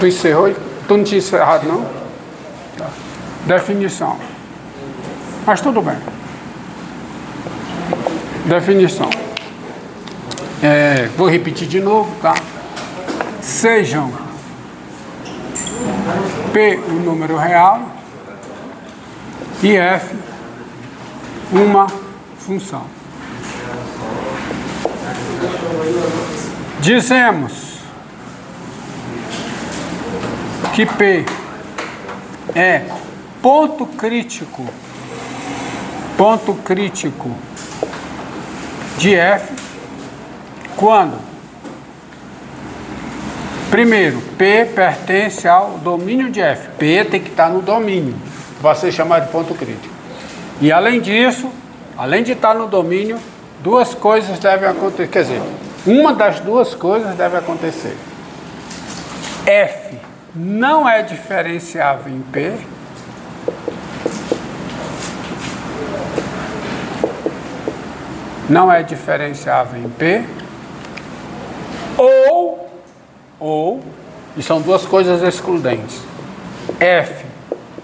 Tu encerrou? Tu não tinha encerrado, não? Tá. Definição. Mas tudo bem. Definição. Vou repetir de novo, tá? Sejam P um número real e F uma função. Dizemos que P é ponto crítico de F quando, primeiro, P pertence ao domínio de F. P tem que estar no domínio, vai ser chamado de ponto crítico. E além disso, além de estar no domínio, duas coisas devem acontecer. Quer dizer, uma das duas coisas deve acontecer. F não é diferenciável em P. Não é diferenciável em P. Ou, e são duas coisas excludentes. F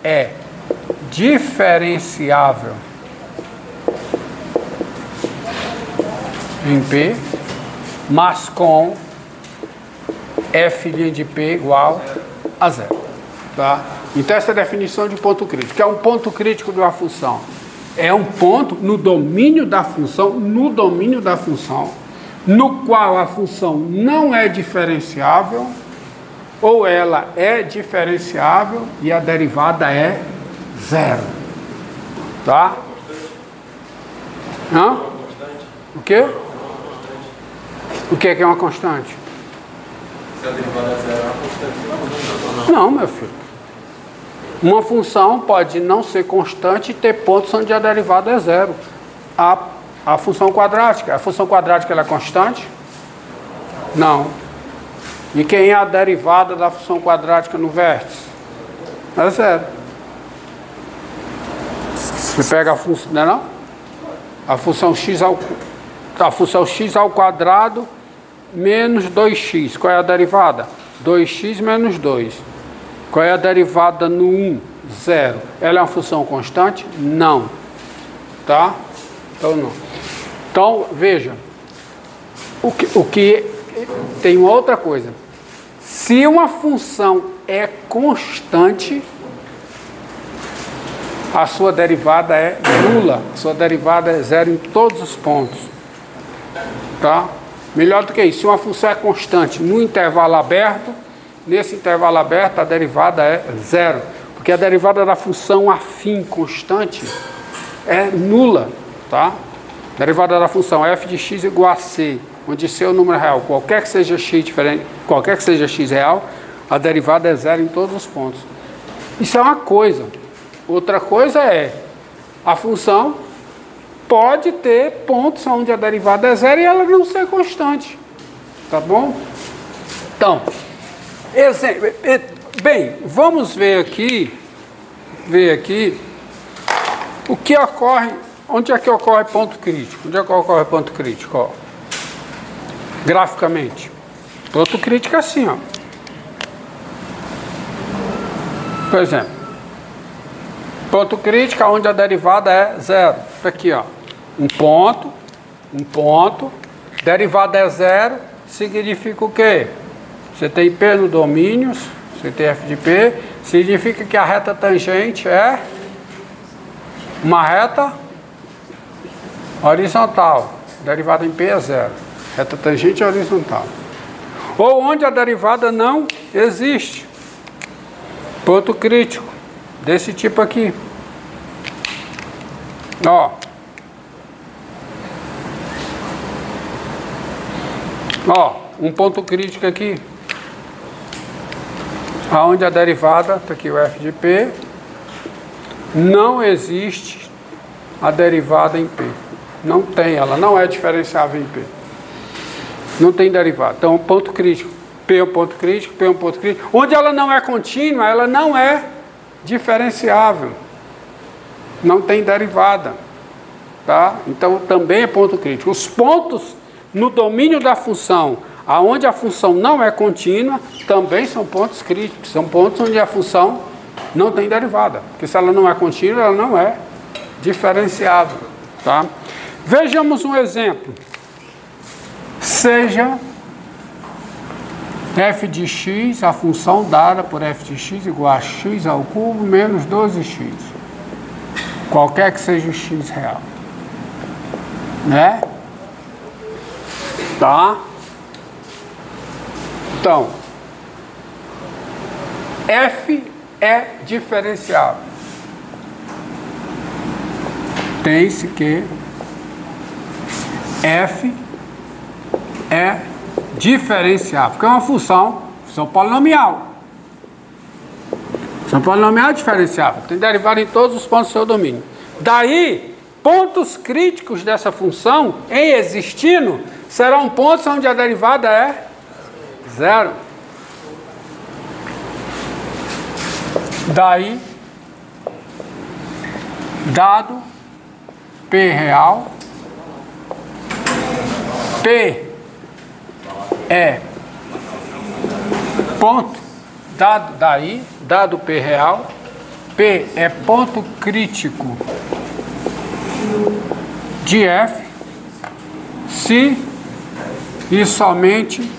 é diferenciável em P, mas com F' de P igual a zero. Tá? Então essa é a definição de ponto crítico. É um ponto crítico de uma função. É um ponto no domínio da função, no qual a função não é diferenciável, ou ela é diferenciável e a derivada é zero. Tá? Hã? O quê? O que é uma constante? Se a derivada é zero, é uma constante. Não, meu filho. Uma função pode não ser constante e ter pontos onde a derivada é zero. A função quadrática. A função quadrática ela é constante? Não. E quem é a derivada da função quadrática no vértice? É zero. Você pega a função, não é não? A função x ao quadrado menos 2x. Qual é a derivada? 2x menos 2. Qual é a derivada no 1? 0. Ela é uma função constante? Não. Tá? Então não. Então, veja. O que tem uma outra coisa. Se uma função é constante, a sua derivada é nula. A sua derivada é zero em todos os pontos. Tá? Melhor do que isso. Se uma função é constante no intervalo aberto, nesse intervalo aberto a derivada é zero. Porque a derivada da função afim constante é nula. Tá? A derivada da função f de x igual a c, onde c é o número real, qualquer que seja x diferente, qualquer que seja x real, a derivada é zero em todos os pontos. Isso é uma coisa. Outra coisa é, a função pode ter pontos onde a derivada é zero e ela não ser constante. Tá bom? Então, bem, vamos ver aqui o que ocorre, onde é que ocorre ponto crítico? Onde é que ocorre ponto crítico? Ó, graficamente. Ponto crítico é assim, ó. Por exemplo, ponto crítico onde a derivada é zero. Tá aqui, ó. Um ponto, derivada é zero, significa o quê? Você tem P no domínio, você tem F de P, significa que a reta tangente é uma reta horizontal. Derivada em P é zero. Reta tangente é horizontal. Ou onde a derivada não existe. Ponto crítico, desse tipo aqui. Ó. Ó, um ponto crítico aqui. Onde a derivada, está aqui o f de P, não existe a derivada em P. Não tem, ela não é diferenciável em P. Não tem derivada. Então, ponto crítico. P é um ponto crítico, P é um ponto crítico. Onde ela não é contínua, ela não é diferenciável. Não tem derivada. Tá? Então, também é ponto crítico. Os pontos no domínio da função, Aonde a função não é contínua, também são pontos críticos. São pontos onde a função não tem derivada. Porque se ela não é contínua, ela não é diferenciável. Tá? Vejamos um exemplo. Seja f de x, a função dada por f de x igual a x ao cubo menos 12x. Qualquer que seja o x real. Né? Tá? Então, f é diferenciável. Tem-se que f é diferenciável, porque é uma função polinomial. Função polinomial diferenciável, tem derivada em todos os pontos do seu domínio. Daí, pontos críticos dessa função, em existindo, serão pontos onde a derivada é zero. Daí, dado P real, P é ponto, dado P real, P é ponto crítico de F, se e somente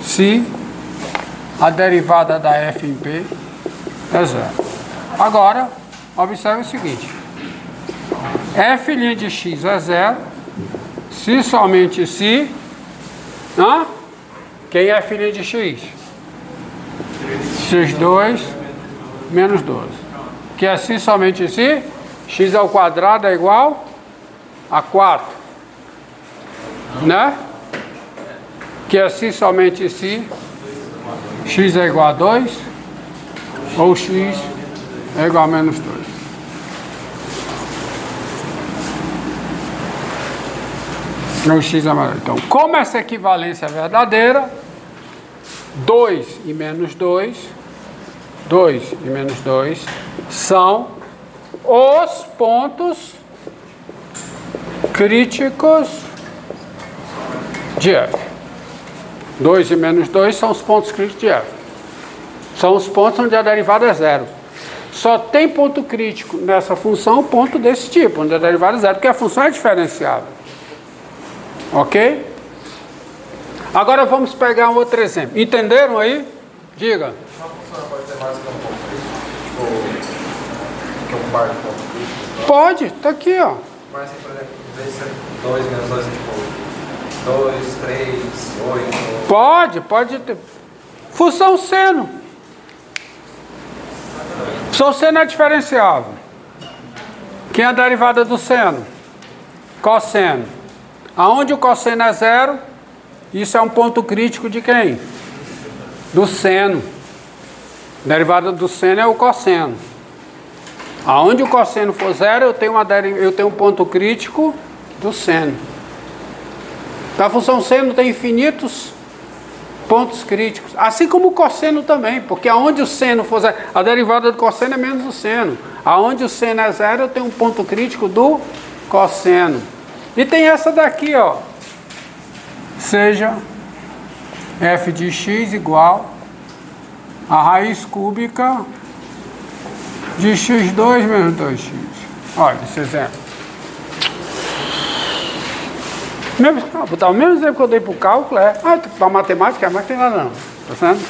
se a derivada da F em P é zero. Agora, observe o seguinte. F' de x é zero, se somente se... quem é f' de x? x2 menos 12. Que é se somente se, x ao quadrado é igual a 4. Né? Que é se somente se, x é igual a 2, ou x é igual a menos 2. O x é maior. Então, como essa equivalência é verdadeira, 2 e menos 2 são os pontos críticos de F. 2 e menos 2 são os pontos críticos de F. São os pontos onde a derivada é zero. Só tem ponto crítico nessa função, ponto desse tipo, onde a derivada é zero, porque a função é diferenciável. Ok? Agora vamos pegar um outro exemplo. Entenderam aí? Diga. Uma função pode ter mais que um ponto crítico? Tipo, que um par de pontos críticos? Pode, tá aqui, ó. Mas assim, por exemplo, em vez de ser 2 menos 2, tipo, 2, 3, 8... Pode ter. Função seno. Função seno é diferenciável. Quem é a derivada do seno? Cosseno. Aonde o cosseno é zero, isso é um ponto crítico de quem? Do seno. A derivada do seno é o cosseno. Aonde o cosseno for zero, eu tenho um ponto crítico do seno. A função seno tem infinitos pontos críticos. Assim como o cosseno também, porque aonde o seno for zero, a derivada do cosseno é menos o seno. Aonde o seno é zero, eu tenho um ponto crítico do cosseno. E tem essa daqui, ó. Seja f de x igual a raiz cúbica de x2 menos 2x. Olha esse exemplo. Vou botar o mesmo exemplo que eu dei para o cálculo. Para a matemática, mas não tem nada não. Tá vendo?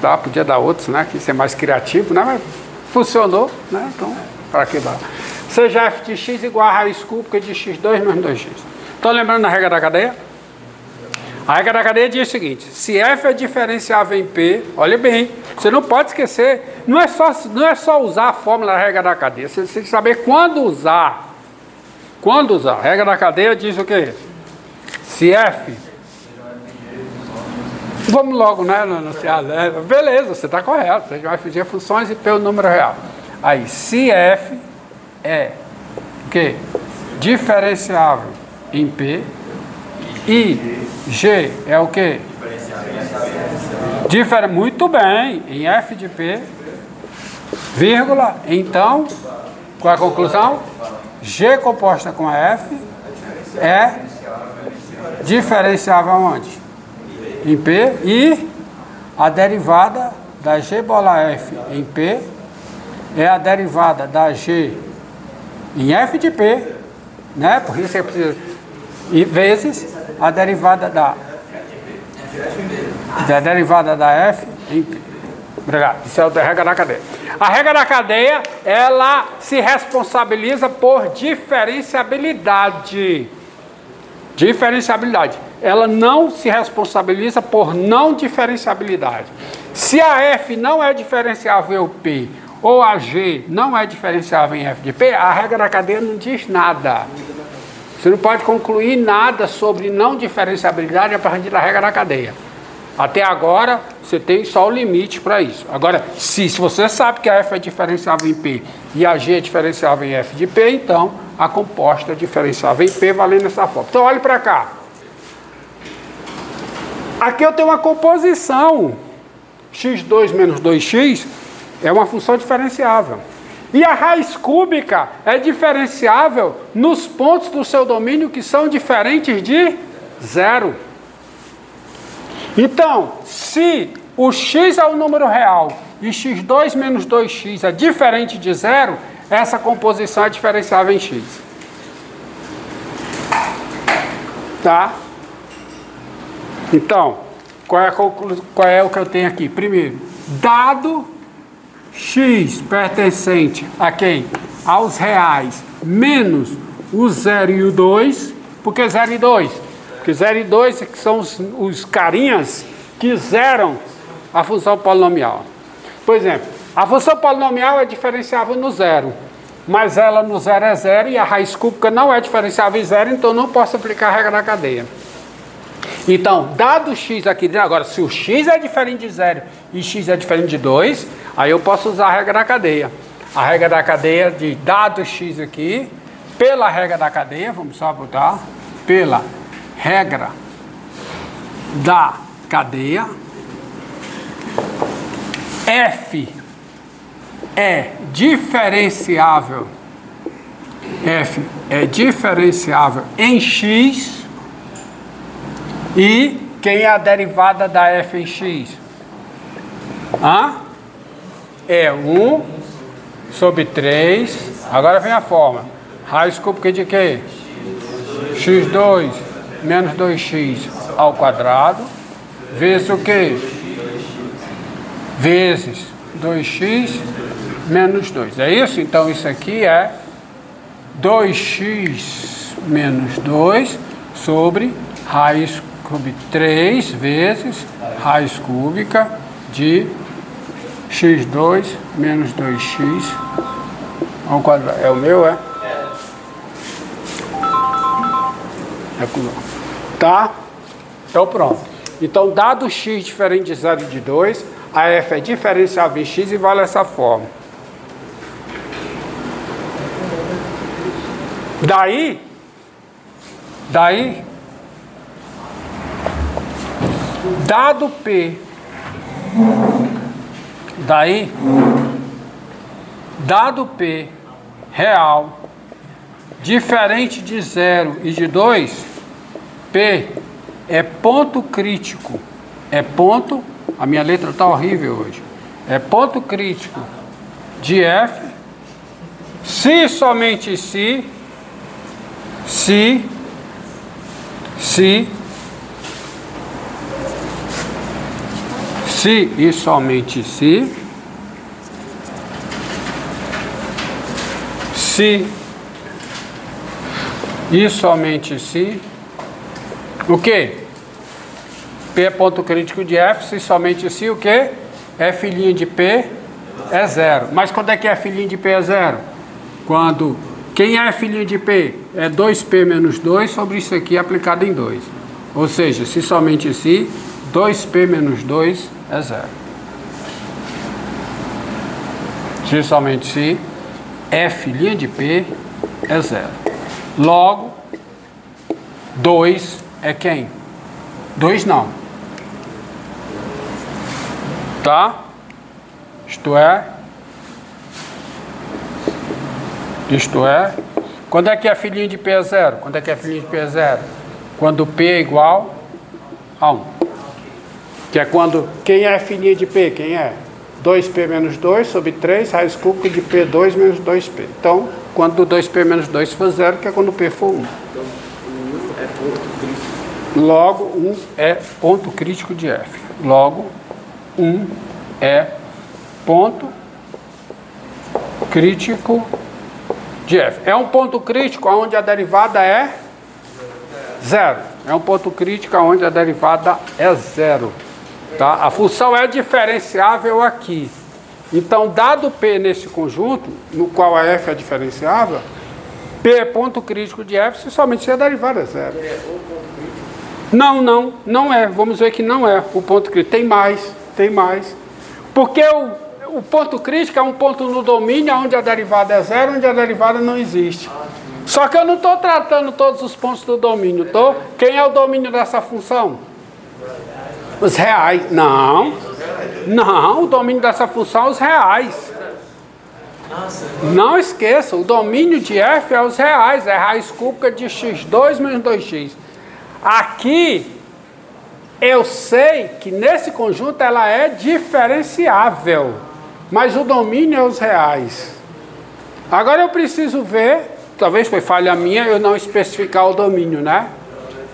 Tá, podia dar outros, né? Que ser mais criativo, né? Mas funcionou, né? Então, para que dá? Seja f de x igual a raiz cúbica de x2 menos 2x. Estão lembrando da regra da cadeia? A regra da cadeia diz o seguinte: se f é diferenciável em P, olha bem, você não pode esquecer, não é só usar a fórmula da regra da cadeia, você tem que saber quando usar. Quando usar? A regra da cadeia diz o quê? Se f... Vamos logo, né? Beleza, você está correto. Seja f de funções e P o número real. Aí, se f é o quê? Diferenciável em P e G é o quê? Muito bem, em f de P, vírgula, então, qual é a conclusão? G composta com F é diferenciável aonde? em P, e a derivada da G bola F em P é a derivada da G em F de P, né? Por isso você precisa, e vezes a derivada da derivada da F em P. Obrigado. Isso é a regra da cadeia. A regra da cadeia, ela se responsabiliza por diferenciabilidade. Diferenciabilidade. Ela não se responsabiliza por não diferenciabilidade. Se a F não é diferenciável P ou a G não é diferenciável em F de P, a regra da cadeia não diz nada. Você não pode concluir nada sobre não diferenciabilidade a partir da regra da cadeia. Até agora, você tem só o limite para isso. Agora, se você sabe que a F é diferenciável em P e a G é diferenciável em F de P, então a composta é diferenciável em P, valendo essa forma. Então, olhe para cá. Aqui eu tenho uma composição. x2 menos 2x é uma função diferenciável. E a raiz cúbica é diferenciável nos pontos do seu domínio que são diferentes de zero. Então, se o x é um número real e x2 menos 2x é diferente de zero, essa composição é diferenciável em x. Tá? Então, qual é o que eu tenho aqui? Primeiro, dado x pertencente a quem? Aos reais menos o 0 e o 2. Por que 0 e 2? Porque 0 e 2 são os carinhas que zeram a função polinomial. Por exemplo, a função polinomial é diferenciável no zero, mas ela no zero é zero e a raiz cúbica não é diferenciável em zero, então não posso aplicar a regra da cadeia. Então, dado o x aqui, agora se o x é diferente de zero e x é diferente de 2, aí eu posso usar a regra da cadeia. A regra da cadeia de dado x aqui, pela regra da cadeia, vamos só botar, pela regra da cadeia, F é diferenciável em x, e quem é a derivada da F em x? É 1 sobre 3, agora vem a forma, raiz cúbica de quê? x2 menos 2x ao quadrado, vezes o quê? Vezes 2x menos 2. É isso? Então, isso aqui é 2x menos 2 sobre raiz cúbica 3 vezes raiz cúbica de x2 menos 2x ao quadrado. É o meu, é? Tá? Então pronto. Então, dado x diferente de 0 e de 2, a F é diferenciável em x e vale essa forma. Daí, dado P, dado P real diferente de 0 e de 2, P é ponto crítico, a minha letra está horrível hoje, é ponto crítico de F, se somente se e somente se e somente se o que? P é ponto crítico de F, se somente se o que? F' de P é zero. Mas quando é que F' de P é zero? Quando quem é F' de P? É 2P menos 2 sobre isso aqui aplicado em 2. Ou seja, se somente se, 2P menos 2 é zero. Se somente se, F' de P é zero. Logo, 2 é quem? 2 não. Tá? Isto é, quando é que F' de P é zero? Quando é que F' de P é zero? Quando P é igual a 1. Que é quando, quem é fininha de P? Quem é? 2P menos 2 sobre 3, raiz cúbica de P2 menos 2P. Então, quando 2P menos 2 for 0, que é quando P for 1. Então, 1 é ponto crítico. Logo, 1 é ponto crítico de F. Logo, 1 é ponto crítico de F. É um ponto crítico onde a derivada é 0. É um ponto crítico onde a derivada é 0. Tá? A função é diferenciável aqui. Então, dado P nesse conjunto, no qual a F é diferenciável, P é ponto crítico de F somente se a derivada é 0. Não é. Vamos ver que não é o ponto crítico. Tem mais. Porque o ponto crítico é um ponto no domínio onde a derivada é 0, onde a derivada não existe. Só que eu não estou tratando todos os pontos do domínio. Quem é o domínio dessa função? Os reais. Não, o domínio dessa função é os reais. Não esqueça, o domínio de F é os reais, é raiz cúbica de x2 menos 2x. Aqui, eu sei que nesse conjunto ela é diferenciável, mas o domínio é os reais. Agora eu preciso ver, talvez foi falha minha eu não especificar o domínio, né?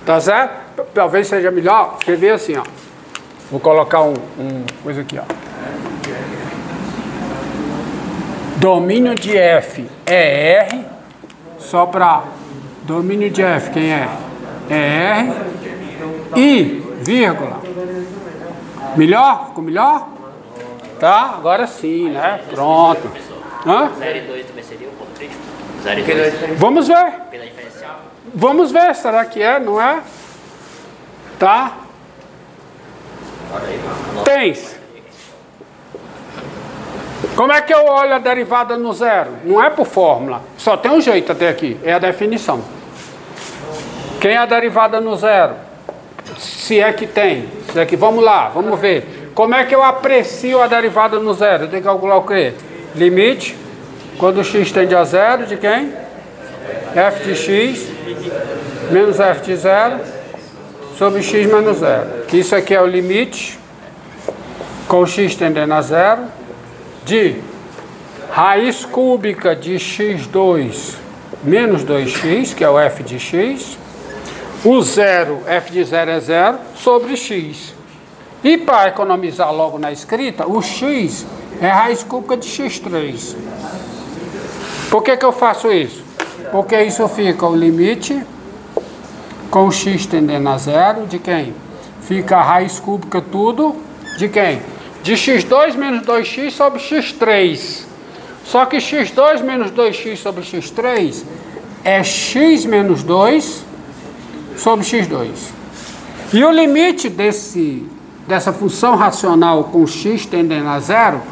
Tá certo? Talvez seja melhor escrever assim, ó. Vou colocar coisa aqui, ó. Domínio de F é R, só para domínio de F, quem é? É R, e, vírgula. Melhor? Ficou melhor? Tá? Agora sim, né? Pronto. Hã? 0 e 2 também seria o ponto crítico? 0 e 2. Vamos ver. Pela diferencial? Vamos ver, será que é, não é? Tá? Tens. Como é que eu olho a derivada no zero? Não é por fórmula. Só tem um jeito até aqui. É a definição. Quem é a derivada no zero? Se é que tem. Se é que, vamos lá, vamos ver. Como é que eu aprecio a derivada no zero? Eu tenho que calcular o quê? Limite. Quando x tende a zero, de quem? F de x menos f de zero sobre x menos zero. Que isso aqui é o limite, com x tendendo a zero, de raiz cúbica de x2 menos 2x, que é o f de x, o zero, f de zero é zero, sobre x. E para economizar logo na escrita, o x é raiz cúbica de x3. Por que eu faço isso? Porque isso fica o limite com x tendendo a zero, de quem? Fica a raiz cúbica tudo, de quem? De x2 menos 2x sobre x3. Só que x2 menos 2x sobre x3 é x menos 2 sobre x2. E o limite dessa função racional com x tendendo a zero,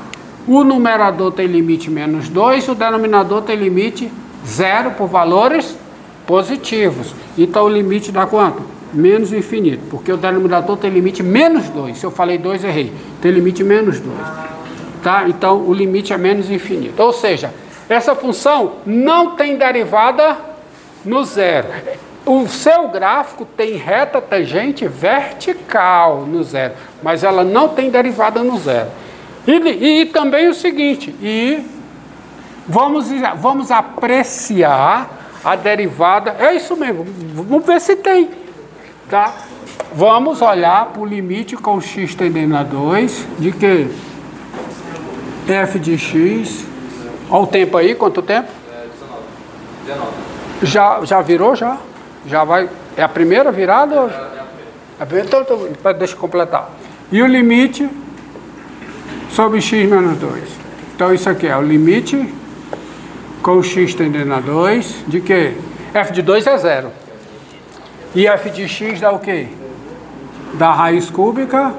o numerador tem limite menos 2, o denominador tem limite 0 por valores positivos. Então o limite dá quanto? Menos infinito, porque o denominador tem limite menos 2. Se eu falei 2, errei. Tem limite menos 2. Tá? Então o limite é menos infinito. Ou seja, essa função não tem derivada no zero. O seu gráfico tem reta tangente vertical no zero, mas ela não tem derivada no zero. E também o seguinte, vamos apreciar a derivada, é isso mesmo, vamos ver se tem, tá? Vamos olhar para o limite com x tendendo a 2, de que f de x, olha o tempo aí, quanto tempo? 19. Já virou, já? Já vai, é a primeira virada? Ou... Então, deixa eu completar. E o limite sobre x menos 2. Então isso aqui é o limite com x tendendo a 2, de que? F de 2 é 0. E f de x dá o quê? Dá raiz cúbica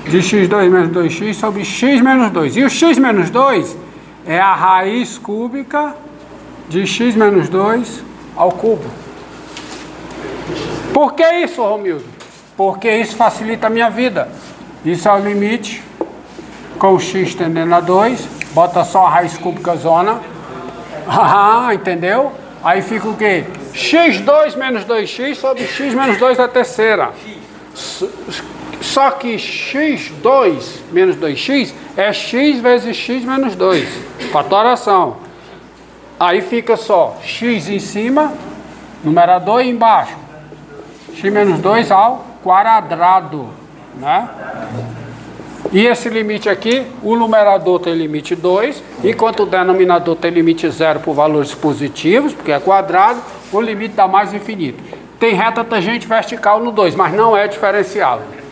de x2 menos 2x sobre x menos 2. E o x menos 2 é a raiz cúbica de x menos 2 ao cubo. Por que isso, Romildo? Porque isso facilita a minha vida. Isso é o limite com x tendendo a 2. Bota só a raiz cúbica zona. Entendeu? Aí fica o quê? x2 menos 2x sobre x menos 2 à terceira. Só que x2 menos 2x é x vezes x menos 2. Fatoração. Aí fica só x em cima, numerador, e embaixo x menos 2 ao quadrado, né? E esse limite aqui, o numerador tem limite 2, enquanto o denominador tem limite 0 por valores positivos, porque é quadrado, o limite dá mais infinito. Tem reta tangente vertical no 2, mas não é diferenciável.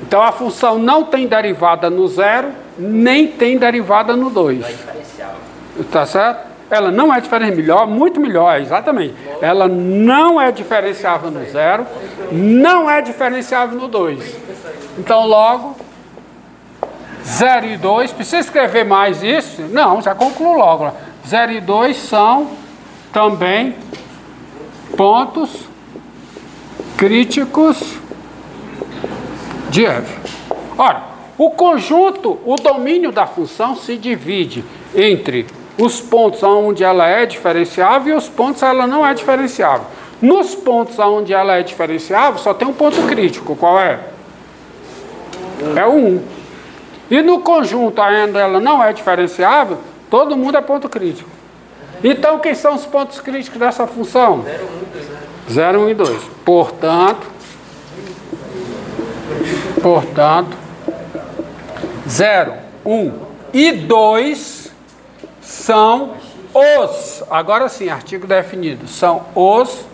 Então a função não tem derivada no 0, nem tem derivada no 2. Tá certo? Ela não é diferenciável, muito melhor, exatamente. Ela não é diferenciável no 0, não é diferenciável no 2. Então logo, 0 e 2, precisa escrever mais isso? Não, já concluo logo. 0 e 2 são também pontos críticos de f. Ora, o conjunto, o domínio da função se divide entre os pontos onde ela é diferenciável e os pontos onde ela não é diferenciável. Nos pontos onde ela é diferenciável, só tem um ponto crítico. Qual é? É o 1. E no conjunto onde ela não é diferenciável, todo mundo é ponto crítico. Então, quem são os pontos críticos dessa função? 0, 1 e 2. Portanto, 0, 1 e 2 são os, agora sim, artigo definido, são os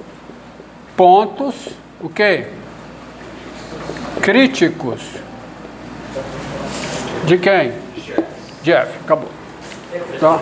pontos, o quê? Críticos. De quem? De f. Acabou. Tá?